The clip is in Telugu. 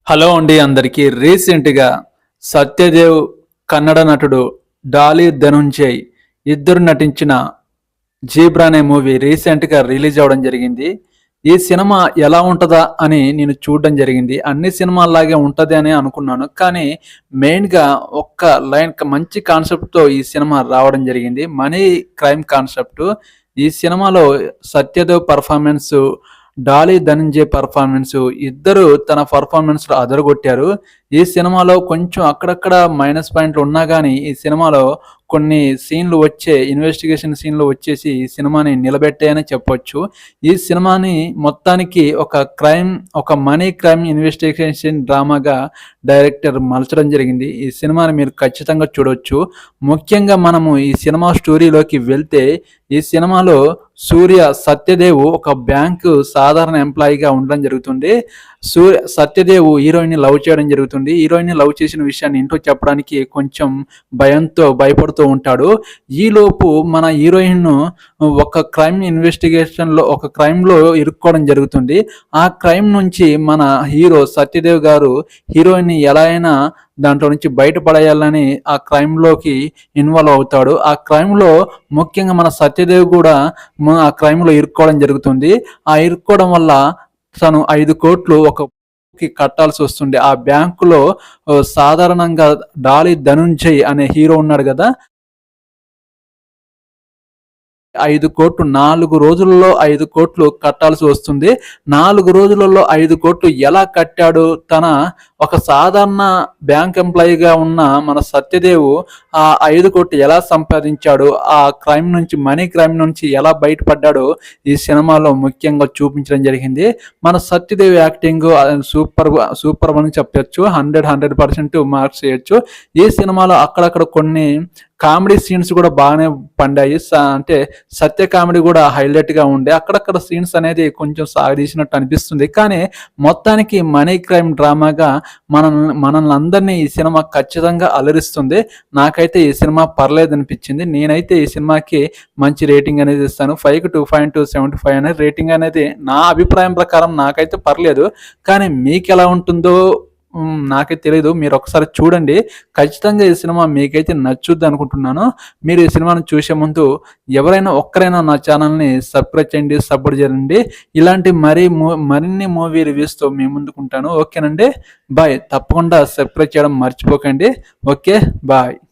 హలో అండి అందరికీ. రీసెంట్‌గా 'సత్యదేవ్' కన్నడ నటుడు 'డాలీ ధనుంజయ్' ఇద్దరు నటించిన 'జీబ్రా' అనే మూవీ రీసెంట్‌గా రిలీజ్ అవ్వడం జరిగింది. ఈ సినిమా ఎలా ఉంటదా అని నేను చూడడం జరిగింది. అన్ని సినిమాల్లాగే ఉంటది అని అనుకున్నాను. కానీ మెయిన్‌గా ఒక్క లైన్ మంచి కాన్సెప్ట్‌తో ఈ సినిమా రావడం జరిగింది. Money crime concept. ఈ సినిమాలో 'Satyadev' performance, 'Dolly Dhananjay' performance ఇద్దరు తన పెర్ఫార్మెన్స్‌లో అదరగొట్టారు. ఈ సినిమాలో కొంచెం అక్కడక్కడ మైనస్ పాయింట్లు ఉన్నా గానీ, ఈ సినిమాలో కొన్ని సీన్‌లు ఇన్వెస్టిగేషన్ సీన్‌లు వచ్చేసి ఈ సినిమాని నిలబెట్టాయనే చెప్పొచ్చు. ఈ సినిమాని మొత్తానికి ఒక మనీ క్రైమ్ ఇన్వెస్టిగేషన్ డ్రామాగా డైరెక్టర్ మలచడం జరిగింది. ఈ సినిమాని మీరు ఖచ్చితంగా చూడొచ్చు. ముఖ్యంగా మనము ఈ సినిమా స్టోరీలోకి వెళ్తే, ఈ సినిమాలో సత్యదేవ్ ఒక బ్యాంకు సాధారణ ఎంప్లాయీగా ఉండడం జరుగుతుంది. సత్యదేవ్ హీరోయిన్‌ని లవ్ చేయడం జరుగుతుంది. హీరోయిన్‌ని లవ్ చేసిన విషయాన్ని ఇంట్లో చెప్పడానికి కొంచెం భయపడుతూ ఉంటాడు. ఈలోపు మన హీరోయిన్ ఒక ఒక క్రైమ్‌లో ఇరుక్కోవడం జరుగుతుంది. ఆ క్రైమ్ నుంచి మన హీరో సత్యదేవ్ గారు హీరోయిన్‌ని ఎలా అయినా దాంట్లో నుంచి బయటపడేయాలని ఆ క్రైమ్‌లోకి ఇన్వాల్వ్ అవుతాడు. ఆ క్రైమ్‌లో ముఖ్యంగా మన సత్యదేవ్ కూడా ఆ క్రైమ్‌లో ఇరుక్కోవడం జరుగుతుంది. ఆ ఇరుక్కోవడం వల్ల తను 5,00,00,000 కట్టాల్సి వస్తుంది. ఆ బ్యాంకులో సాధారణంగా 'డాలీ ధనుంజయ్' అనే హీరో ఉన్నాడు గదా! 5,00,00,000 4 రోజులలో 5,00,00,000 కట్టాల్సి వస్తుంది. 4 రోజులలో 5,00,00,000 ఎలా కట్టాడు? ఒక సాధారణ బ్యాంక్ ఎంప్లాయీగా ఉన్న మన సత్యదేవ్ ఆ 5,00,00,000 ఎలా సంపాదించాడు? మనీ క్రైమ్ నుంచి ఎలా బయటపడ్డాడో ఈ సినిమాలో ముఖ్యంగా చూపించడం జరిగింది. మన సత్యదేవ్ యాక్టింగ్ సూపర్ అని చెప్పొచ్చు. 100% మార్క్స్ ఇయొచ్చు. ఈ సినిమాలో అక్కడక్కడ కొన్ని కామెడీ సీన్స్ కూడా బాగానే పండాయి. అంటే సత్య కామెడీ కూడా హైలైట్‌గా ఉండే. అక్కడక్కడ సీన్స్ అనేది కొంచెం సాగదీసినట్టు అనిపిస్తుంది. కానీ మొత్తానికి మనీ క్రైమ్ డ్రామాగా మనల్నందరినీ ఈ సినిమా ఖచ్చితంగా అలరిస్తుంది. నాకైతే ఈ సినిమా పర్లేదనిపించింది. నేనైతే ఈ సినిమాకి మంచి రేటింగ్ అనేది ఇస్తాను. 5కి 2.75 అనే రేటింగ్ అనేది నా అభిప్రాయం ప్రకారం నాకైతే పర్లేదు. కానీ మీకెలా ఉంటుందో నాకైతే తెలీదు. మీరొకసారి చూడండి. ఖచ్చితంగా ఈ సినిమా మీకైతే నచ్చుద్దనుకుంటున్నాను. మీరు ఈ సినిమాను చూసే ముందు ఒక్కరైనా నా ఛానల్‌ని సబ్స్క్రైబ్ చేయండి, సపోర్ట్ చేయండి. ఇలాంటి మరిన్ని మూవీ రివ్యూస్‌తో మీ ముందుకుంటాను. ఓకేనండి. బాయ్. తప్పకుండా సబ్స్క్రైబ్ చేయడం మర్చిపోకండి. ఓకే. బాయ్.